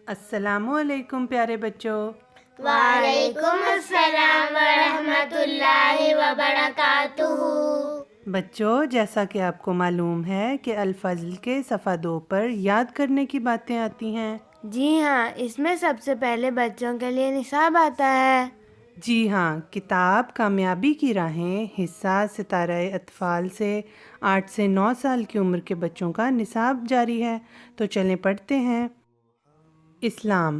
السلام علیکم پیارے بچوں۔ وعلیکم السلام ورحمۃ اللہ وبرکاتہ۔ بچوں، جیسا کہ آپ کو معلوم ہے کہ الفضل کے صفحہ 2 پر یاد کرنے کی باتیں آتی ہیں۔ جی ہاں، اس میں سب سے پہلے بچوں کے لیے نصاب آتا ہے۔ جی ہاں، کتاب کامیابی کی راہیں حصہ ستارہ اطفال سے 8 سے 9 سال کی عمر کے بچوں کا نصاب جاری ہے، تو چلیں پڑھتے ہیں۔ اسلام۔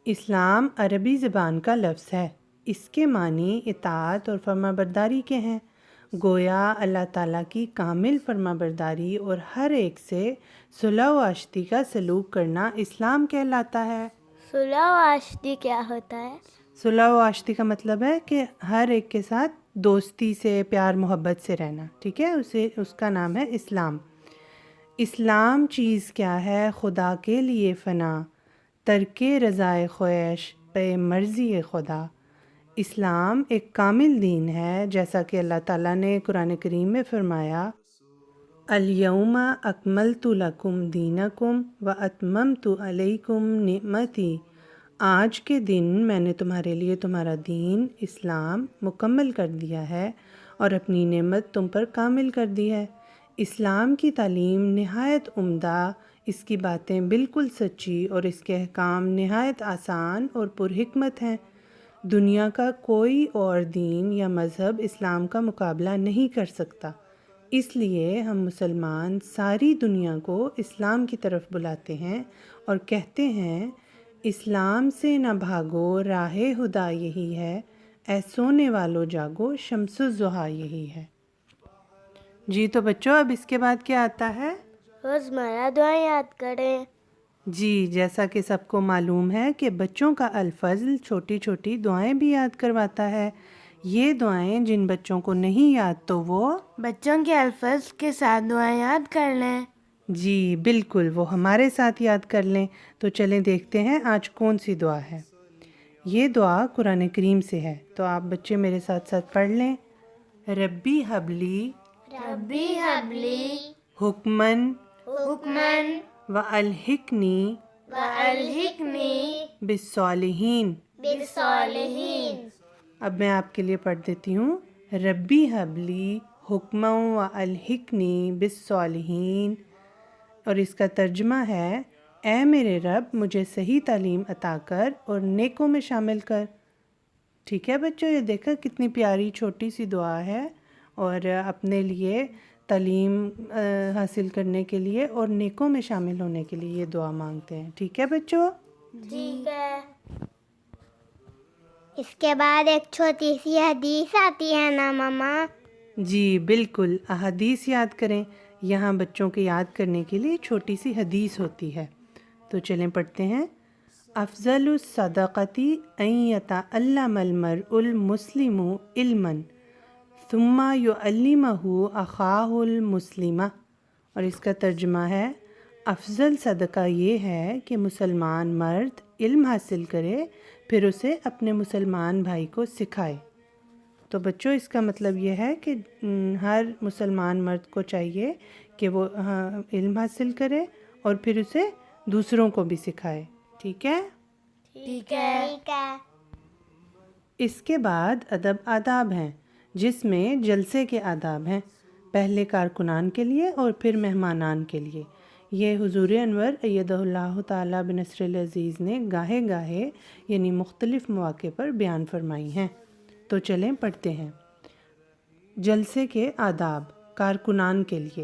اسلام عربی زبان کا لفظ ہے۔ اس کے معنی اطاعت اور فرمانبرداری کے ہیں۔ گویا اللہ تعالیٰ کی کامل فرمانبرداری اور ہر ایک سے صلح و آشتی کا سلوک کرنا اسلام کہلاتا ہے۔ صلح و آشتی کیا ہوتا ہے؟ صلح و آشتی کا مطلب ہے کہ ہر ایک کے ساتھ دوستی سے، پیار محبت سے رہنا، ٹھیک ہے، اس کا نام ہے اسلام۔ اسلام چیز کیا ہے؟ خدا کے لیے فنا، ترک رضائے خواہش پہ مرضی خدا۔ اسلام ایک کامل دین ہے، جیسا کہ اللہ تعالیٰ نے قرآن کریم میں فرمایا، الیوم اکملت لکم دینکم واتممت علیکم نعمتی۔ آج کے دن میں نے تمہارے لیے تمہارا دین اسلام مکمل کر دیا ہے اور اپنی نعمت تم پر کامل کر دی ہے۔ اسلام کی تعلیم نہایت عمدہ، اس کی باتیں بالکل سچی اور اس کے احکام نہایت آسان اور پرحکمت ہیں۔ دنیا کا کوئی اور دین یا مذہب اسلام کا مقابلہ نہیں کر سکتا۔ اس لیے ہم مسلمان ساری دنیا کو اسلام کی طرف بلاتے ہیں اور کہتے ہیں، اسلام سے نہ بھاگو، راہ خدا یہی ہے، اے سونے والو جاگو، شمس الضحیٰ یہی ہے۔ جی تو بچوں، اب اس کے بعد کیا آتا ہے؟ روزمرہ دعائیں یاد کریں۔ جی، جیسا کہ سب کو معلوم ہے کہ بچوں کا الفضل چھوٹی چھوٹی دعائیں بھی یاد کرواتا ہے۔ یہ دعائیں جن بچوں کو نہیں یاد تو وہ بچوں کے الفاظ کے ساتھ دعائیں یاد کر لیں۔ جی بالکل، وہ ہمارے ساتھ یاد کر لیں۔ تو چلیں دیکھتے ہیں آج کون سی دعا ہے۔ یہ دعا قرآن کریم سے ہے، تو آپ بچے میرے ساتھ ساتھ پڑھ لیں۔ ربی حبلی ربی حبلی حکمن حکمن والحقنی والحقنی بالصالحین۔ بالصالحین۔ اب میں آپ کے لیے پڑھ دیتی ہوں۔ ربی حبلی حکمن والحقنی بالصالحین، اور اس کا ترجمہ ہے، اے میرے رب مجھے صحیح تعلیم عطا کر اور نیکوں میں شامل کر۔ ٹھیک ہے بچوں، یہ دیکھا کتنی پیاری چھوٹی سی دعا ہے، اور اپنے لیے تعلیم حاصل کرنے کے لیے اور نیکوں میں شامل ہونے کے لیے یہ دعا مانگتے ہیں۔ ٹھیک ہے بچوں؟ ٹھیک ہے۔ اس کے بعد ایک چھوٹی سی حدیث آتی ہے نا ماما؟ جی بالکل، احادیث یاد کریں۔ یہاں بچوں کے یاد کرنے کے لیے چھوٹی سی حدیث ہوتی ہے، تو چلیں پڑھتے ہیں۔ افضل الصدقۃ ان یتعلم المرء المسلم علما ثم یعلمہ اخاہ المسلم، اور اس کا ترجمہ ہے، افضل صدقہ یہ ہے کہ مسلمان مرد علم حاصل کرے پھر اسے اپنے مسلمان بھائی کو سکھائے۔ تو بچوں، اس کا مطلب یہ ہے کہ ہر مسلمان مرد کو چاہیے کہ وہ علم حاصل کرے اور پھر اسے دوسروں کو بھی سکھائے۔ ٹھیک ہے؟ ٹھیک ہے۔ ٹھیک ہے۔ اس کے بعد ادب آداب ہیں، جس میں جلسے کے آداب ہیں، پہلے کارکنان کے لیے اور پھر مہمانان کے لیے۔ یہ حضور انور ایدہ اللہ تعالیٰ بنصر العزیز نے گاہے گاہے یعنی مختلف مواقع پر بیان فرمائی ہیں۔ تو چلیں پڑھتے ہیں۔ جلسے کے آداب کارکنان کے لیے۔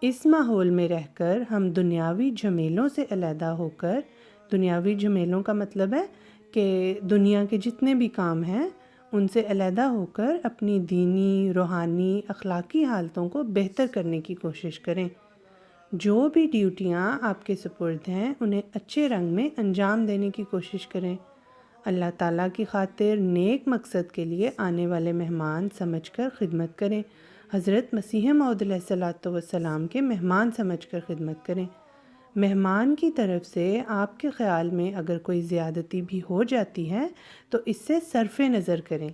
اس ماحول میں رہ کر ہم دنیاوی جھمیلوں سے علیحدہ ہو کر، دنیاوی جھمیلوں کا مطلب ہے کہ دنیا کے جتنے بھی کام ہیں ان سے علیحدہ ہو کر اپنی دینی، روحانی، اخلاقی حالتوں کو بہتر کرنے کی کوشش کریں۔ جو بھی ڈیوٹیاں آپ کے سپرد ہیں انہیں اچھے رنگ میں انجام دینے کی کوشش کریں۔ اللہ تعالیٰ کی خاطر نیک مقصد کے لیے آنے والے مہمان سمجھ کر خدمت کریں۔ حضرت مسیح موعود علیہ الصلوۃ والسلام کے مہمان سمجھ کر خدمت کریں۔ مہمان کی طرف سے آپ کے خیال میں اگر کوئی زیادتی بھی ہو جاتی ہے تو اس سے صرف نظر کریں،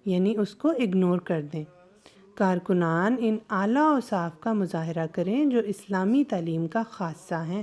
یعنی اس کو اگنور کر دیں۔ کارکنان ان اعلیٰ اوصاف کا مظاہرہ کریں جو اسلامی تعلیم کا خاصہ ہیں۔